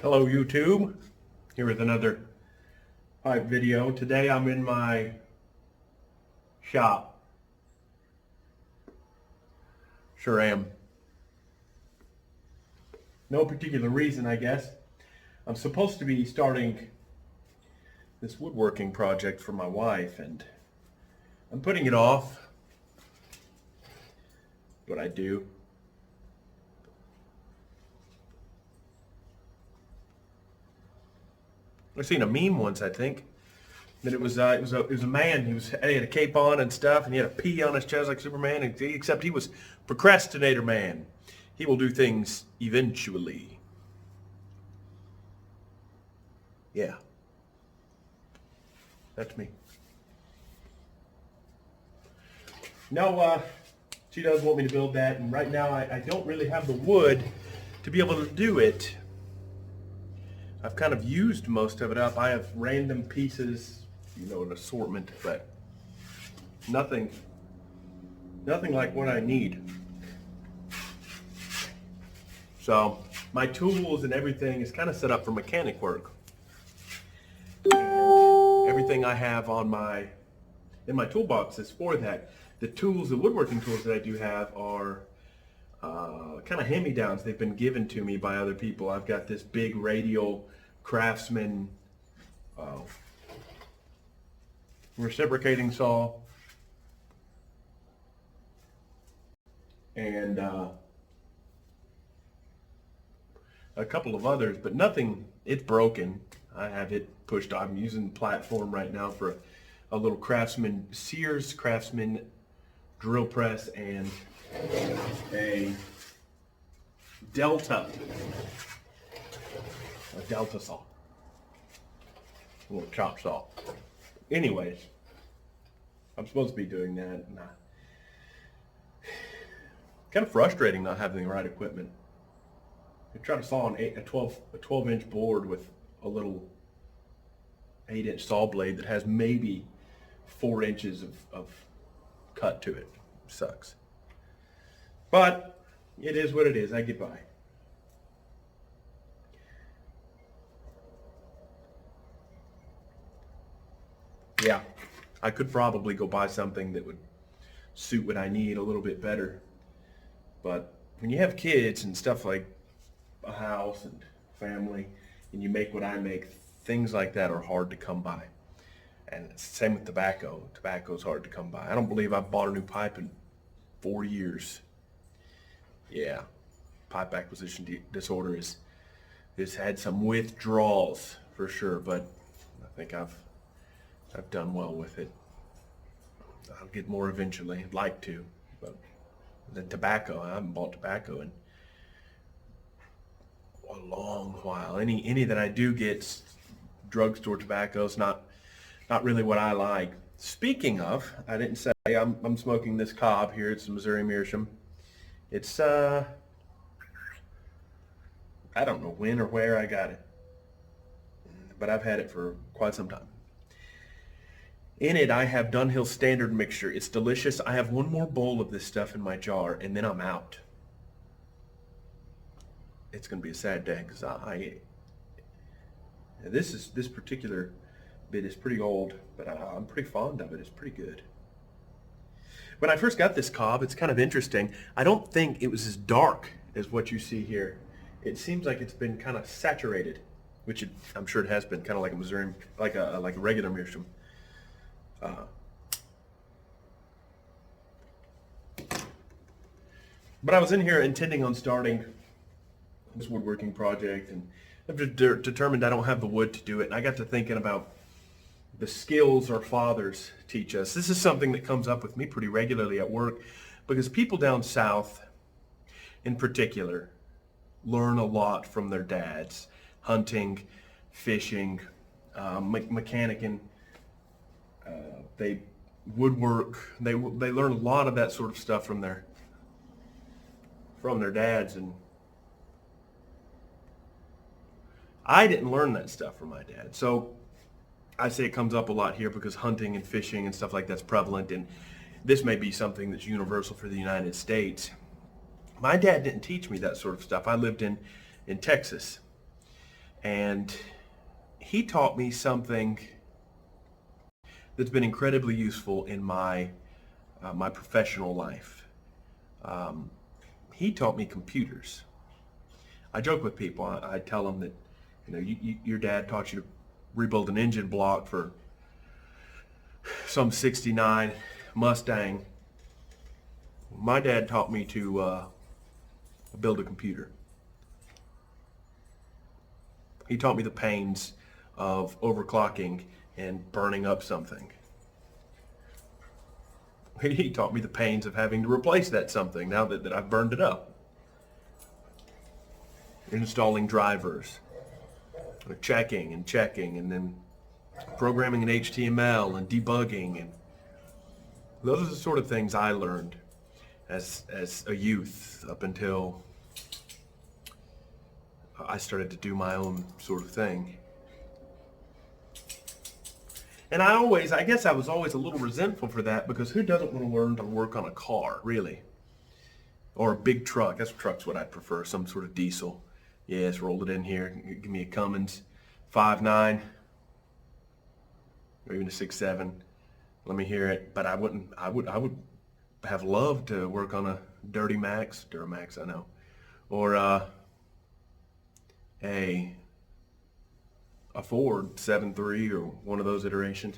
Hello YouTube, here with another pipe video. Today I'm in my shop. Sure am. No particular reason, I guess. I'm supposed to be starting this woodworking project for my wife and I'm putting it off. What I do. I seen a meme once, I think, that it was a man. He had a cape on and stuff, and he had a P on his chest like Superman. Except he was procrastinator man. He will do things eventually. Yeah, that's me. No, she does want me to build that, and right now I don't really have the wood to be able to do it. I've kind of used most of it up. I have random pieces, an assortment, but nothing like what I need. So my tools and everything is kind of set up for mechanic work. And everything I have in my toolbox is for that. The woodworking tools that I do have are kind of hand-me-downs. They've been given to me by other people. I've got this big radial Craftsman reciprocating saw and a couple of others, but nothing. It's broken. I have it pushed. I'm using the platform right now for a little Sears Craftsman drill press and a Delta saw, a little chop saw. Anyways, I'm supposed to be doing that. And kind of frustrating not having the right equipment. I try to saw a 12-inch board with a little 8-inch saw blade that has maybe 4 inches of cut to it. Sucks. But it is what it is. I get by. Yeah, I could probably go buy something that would suit what I need a little bit better. But when you have kids and stuff like a house and family, and you make what I make, things like that are hard to come by. And it's the same with tobacco. Tobacco's hard to come by. I don't believe I've bought a new pipe in 4 years. Yeah, pipe acquisition disorder is had some withdrawals for sure, but I think I've done well with it. I'll get more eventually. I'd like to, but the tobacco, I haven't bought tobacco in a long while. Any that I do get, drugstore tobacco, is not really what I like. Speaking of, I didn't say I'm smoking this cob here. It's a Missouri Meerschaum. It's I don't know when or where I got it, but I've had it for quite some time. In it, I have Dunhill Standard Mixture. It's delicious. I have one more bowl of this stuff in my jar, and then I'm out. It's going to be a sad day because this particular bit is pretty old, but I'm pretty fond of it. It's pretty good. When I first got this cob, it's kind of interesting. I don't think it was as dark as what you see here. It seems like it's been kind of saturated, which I'm sure it has been, kind of like a Missouri, like a regular Meerschaum. But I was in here intending on starting this woodworking project, and I've determined I don't have the wood to do it. And I got to thinking about the skills our fathers teach us. This is something that comes up with me pretty regularly at work because people down south, in particular, learn a lot from their dads. Hunting, fishing, mechanicking. They woodwork. They learn a lot of that sort of stuff from their dads, and I didn't learn that stuff from my dad. So I say it comes up a lot here because hunting and fishing and stuff like that's prevalent, and this may be something that's universal for the United States. My dad didn't teach me that sort of stuff. I lived in Texas, And he taught me something that's been incredibly useful in my professional life. Um, he taught me computers. I joke with people. I tell them that, your dad taught you to rebuild an engine block for some '69 Mustang. My dad taught me to build a computer. He taught me the pains of overclocking and burning up something. He taught me the pains of having to replace that something now that I've burned it up. Installing drivers, or checking, and then programming in HTML and debugging, and those are the sort of things I learned as a youth up until I started to do my own sort of thing. And I guess I was always a little resentful for that, because who doesn't want to learn to work on a car, really? Or a big truck. Truck's what I prefer, some sort of diesel. Yes, roll it in here. Give me a Cummins 5.9 or even a 6.7. Let me hear it. But I would have loved to work on a Duramax, I know. Or a Ford 7.3 or one of those iterations.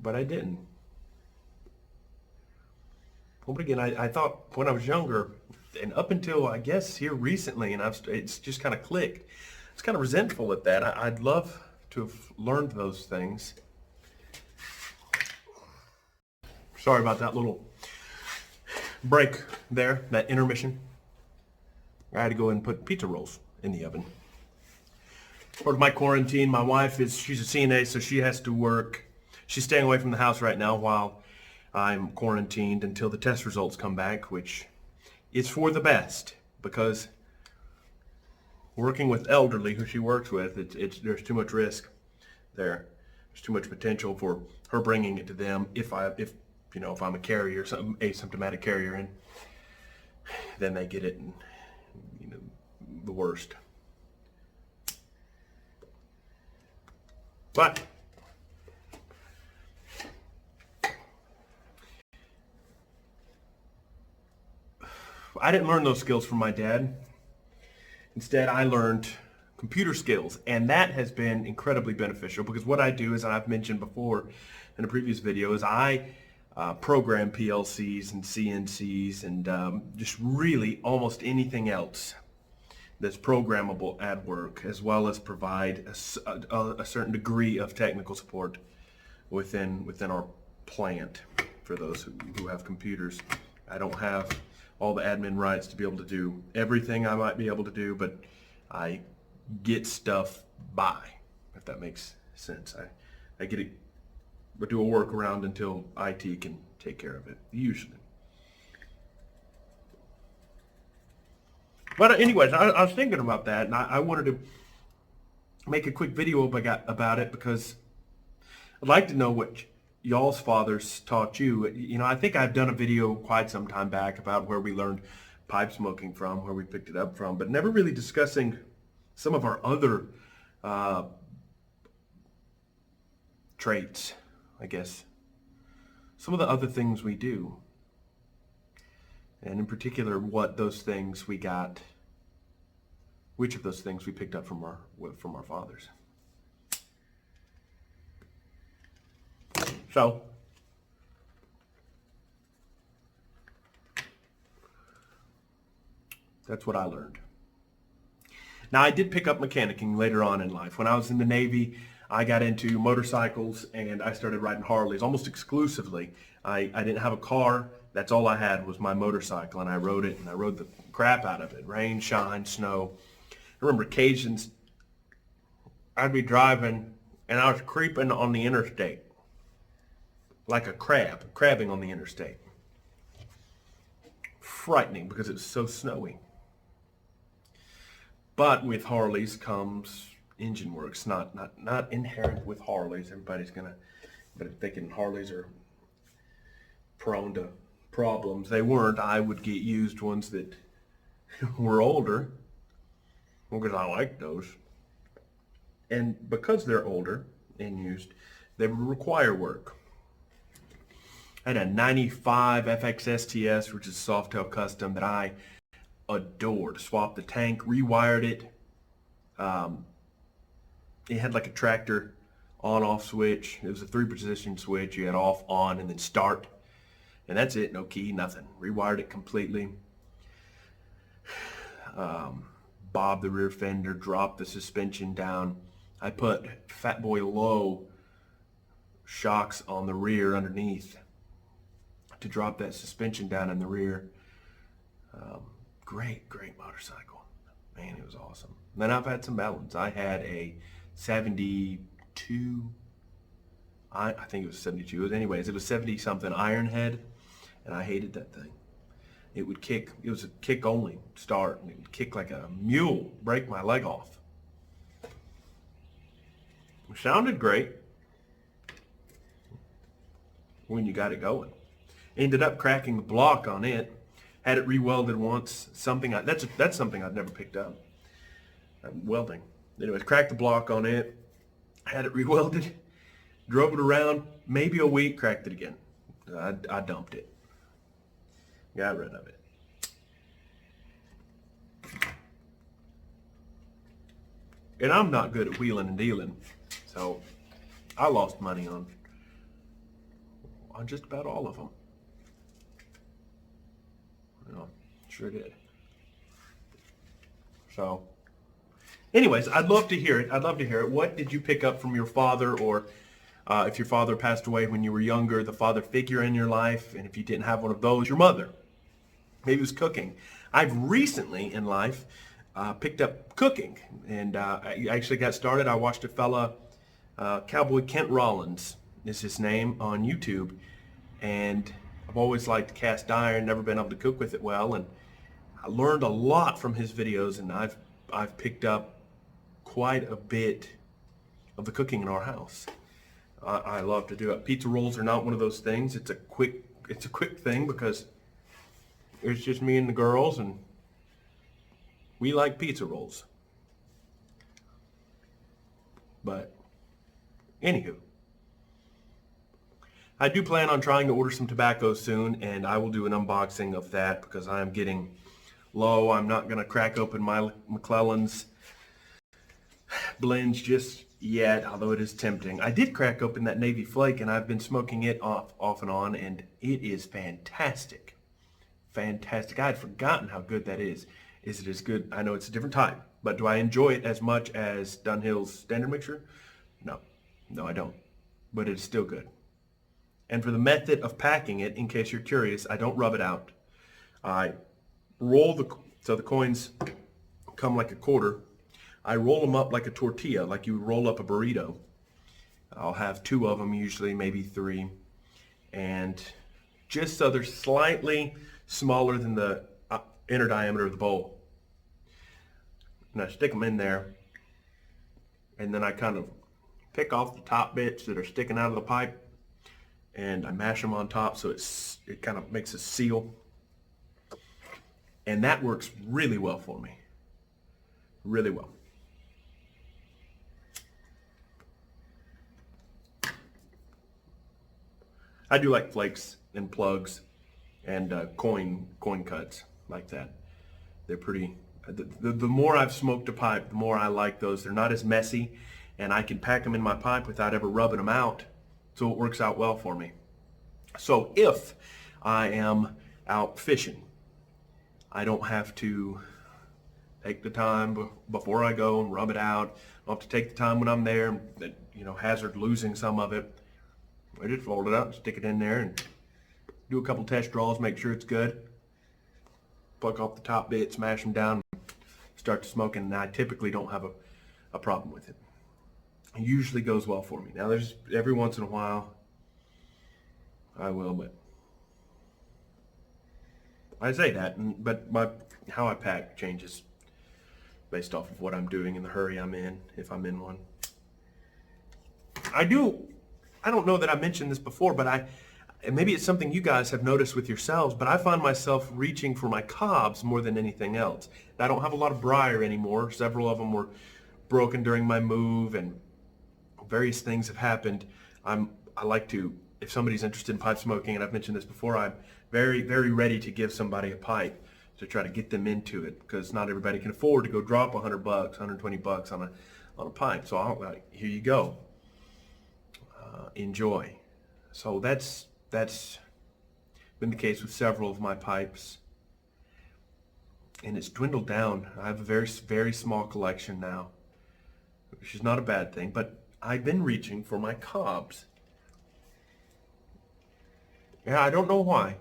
But I didn't. Well, but again, I thought when I was younger, and up until I guess here recently, and it's just kind of clicked. It's kind of resentful at that. I'd love to have learned those things. Sorry about that little break there, that intermission. I had to go and put pizza rolls in the oven. Part of my quarantine, my wife she's a CNA, so she has to work. She's staying away from the house right now while I'm quarantined until the test results come back, which is for the best, because working with elderly who she works with, there's too much risk there. There's too much potential for her bringing it to them if I'm a carrier, some asymptomatic carrier, and then they get it, and the worst. But I didn't learn those skills from my dad. Instead, I learned computer skills, and that has been incredibly beneficial, because what I do, as I've mentioned before in a previous video, is I program PLCs and CNCs and just really almost anything else that's programmable at work, as well as provide a certain degree of technical support within our plant for those who have computers. I don't have all the admin rights to be able to do everything I might be able to do, but I get stuff by, if that makes sense. I get it, but do a workaround until IT can take care of it, usually. But anyways, I was thinking about that, and I wanted to make a quick video about it, because I'd like to know what y'all's fathers taught you. I think I've done a video quite some time back about where we learned pipe smoking from, where we picked it up from, but never really discussing some of our other traits, I guess. Some of the other things we do. And in particular, which of those things we picked up from our fathers. So, that's what I learned. Now, I did pick up mechanicking later on in life. When I was in the Navy, I got into motorcycles and I started riding Harleys almost exclusively. I didn't have a car. That's all I had was my motorcycle, and I rode it, and I rode the crap out of it. Rain, shine, snow. I remember occasions I'd be driving and I was creeping on the interstate like a crabbing on the interstate. Frightening, because it was so snowy. But with Harleys comes engine works, not inherent with Harleys. Everybody's thinking Harleys are prone to problems. They weren't. I would get used ones that were older, because I like those. And because they're older and used, they would require work. I had a 95 FXSTS, which is a Softail custom that I adored. Swapped the tank, rewired it. It had like a tractor on-off switch. It was a 3-position switch. You had off, on, and then start. And that's it. No key, nothing. Rewired it completely. Bobbed the rear fender, dropped the suspension down. I put Fat Boy Low shocks on the rear underneath to drop that suspension down in the rear. Great motorcycle. Man, it was awesome. Then I've had some bad ones. I had a 72, I think it was 72. Anyways, it was 70 something iron head, and I hated that thing. It would kick, it was a kick only start, and it would kick like a mule, break my leg off. It sounded great when you got it going. Ended up cracking the block on it. Had it rewelded once. That's something I've never picked up. Welding. Anyways, cracked the block on it. Had it rewelded. Drove it around maybe a week. Cracked it again. I dumped it. Got rid of it. And I'm not good at wheeling and dealing, so I lost money on just about all of them. Sure did. So, anyways, I'd love to hear it. What did you pick up from your father, or if your father passed away when you were younger, the father figure in your life, and if you didn't have one of those, your mother. Maybe it was cooking. I've recently in life picked up cooking, and I actually got started. I watched a fella, Cowboy Kent Rollins is his name, on YouTube, and I've always liked cast iron, never been able to cook with it well, and I learned a lot from his videos, and I've picked up quite a bit of the cooking in our house. I love to do it. Pizza rolls are not one of those things. It's a quick thing because it's just me and the girls, and we like pizza rolls. But anywho, I do plan on trying to order some tobacco soon, and I will do an unboxing of that because I am getting low. I'm not going to crack open my McClellan's blends just yet, although it is tempting. I did crack open that Navy Flake, and I've been smoking it off and on, and it is fantastic. Fantastic. I had forgotten how good that is. Is it as good? I know it's a different type, but do I enjoy it as much as Dunhill's standard mixture? No. No, I don't. But it's still good. And for the method of packing it, in case you're curious, I don't rub it out. I roll so the coins come like a quarter. I roll them up like a tortilla, like you would roll up a burrito. I'll have 2 of them usually, maybe 3. And just so they're slightly smaller than the inner diameter of the bowl. And I stick them in there, and then I kind of pick off the top bits that are sticking out of the pipe, and I mash them on top so it kind of makes a seal. And that works really well for me. Really well. I do like flakes and plugs and coin cuts like that. They're pretty, the more I've smoked a pipe, the more I like those. They're not as messy, and I can pack them in my pipe without ever rubbing them out. So it works out well for me. So if I am out fishing, I don't have to take the time before I go and rub it out. I don't have to take the time when I'm there, hazard losing some of it. I just fold it out and stick it in there and do a couple test draws, make sure it's good. Pluck off the top bits, smash them down, start to smoking, and I typically don't have a problem with it. It usually goes well for me. Now there's every once in a while I will, but I say that, but how I pack changes based off of what I'm doing and the hurry I'm in, if I'm in one. I don't know that I mentioned this before, but and maybe it's something you guys have noticed with yourselves, but I find myself reaching for my cobs more than anything else. I don't have a lot of briar anymore. Several of them were broken during my move, and various things have happened. I like to, if somebody's interested in pipe smoking, and I've mentioned this before, I'm very, very ready to give somebody a pipe to try to get them into it, because not everybody can afford to go drop $100, $120 on a pipe. So here you go. Enjoy. So that's been the case with several of my pipes, and it's dwindled down. I have a very, very small collection now, which is not a bad thing, but I've been reaching for my cobs. Yeah, I don't know why,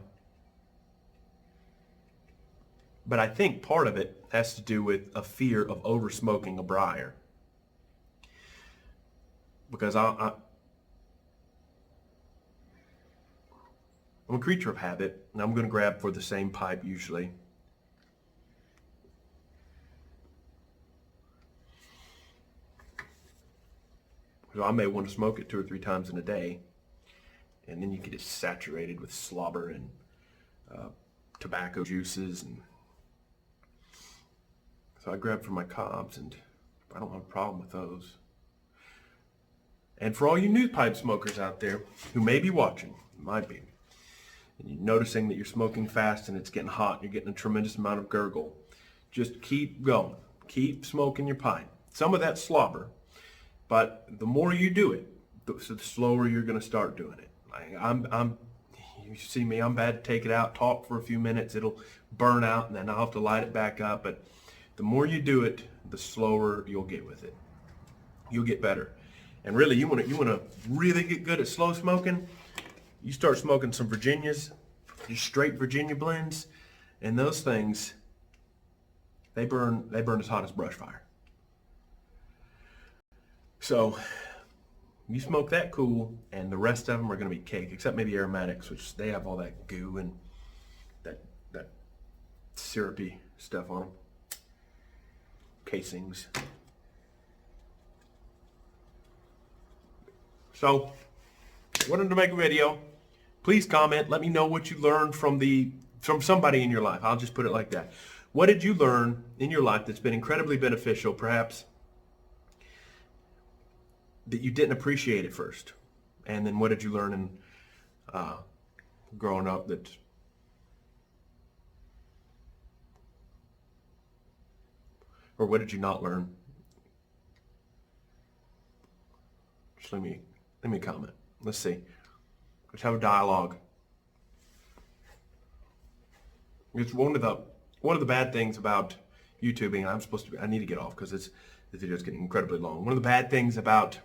but I think part of it has to do with a fear of over smoking a briar, because I'm a creature of habit, and I'm going to grab for the same pipe usually. So I may want to smoke it 2 or 3 times in a day, and then you get it saturated with slobber and tobacco juices, and so I grab for my cobs, and I don't have a problem with those. And for all you new pipe smokers out there who may be watching, might be, and you're noticing that you're smoking fast and it's getting hot, and you're getting a tremendous amount of gurgle, just keep going. Keep smoking your pipe. Some of that slobber, but the more you do it, the slower you're going to start doing it. You see me, I'm bad to take it out, talk for a few minutes, it'll burn out, and then I'll have to light it back up. But the more you do it, the slower you'll get with it. You'll get better. And really, you want to really get good at slow smoking, you start smoking some Virginias, just straight Virginia blends, and those things, they burn as hot as brush fire. So you smoke that cool, and the rest of them are going to be cake, except maybe aromatics, which they have all that goo and that syrupy stuff on them. Casings. So I wanted to make a video. Please comment. Let me know what you learned from somebody in your life. I'll just put it like that. What did you learn in your life that's been incredibly beneficial, perhaps, that you didn't appreciate at first? And then what did you learn in growing up or what did you not learn? Just let me comment. Let's see. Let's have a dialogue. It's one of the bad things about YouTubing. I need to get off because this video is getting incredibly long. One of the bad things about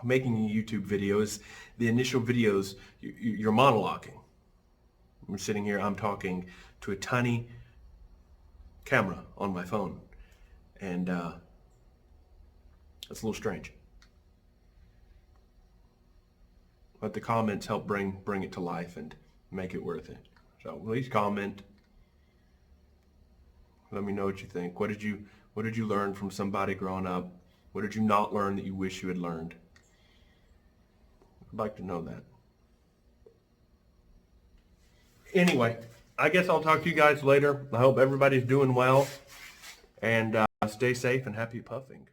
making a YouTube video is the initial videos, you're monologuing. I'm sitting here, I'm talking to a tiny camera on my phone, and that's a little strange. But the comments help bring it to life and make it worth it. So please comment. Let me know what you think. What did you learn from somebody growing up? What did you not learn that you wish you had learned? I'd like to know that. Anyway, I guess I'll talk to you guys later. I hope everybody's doing well, and stay safe and happy puffing.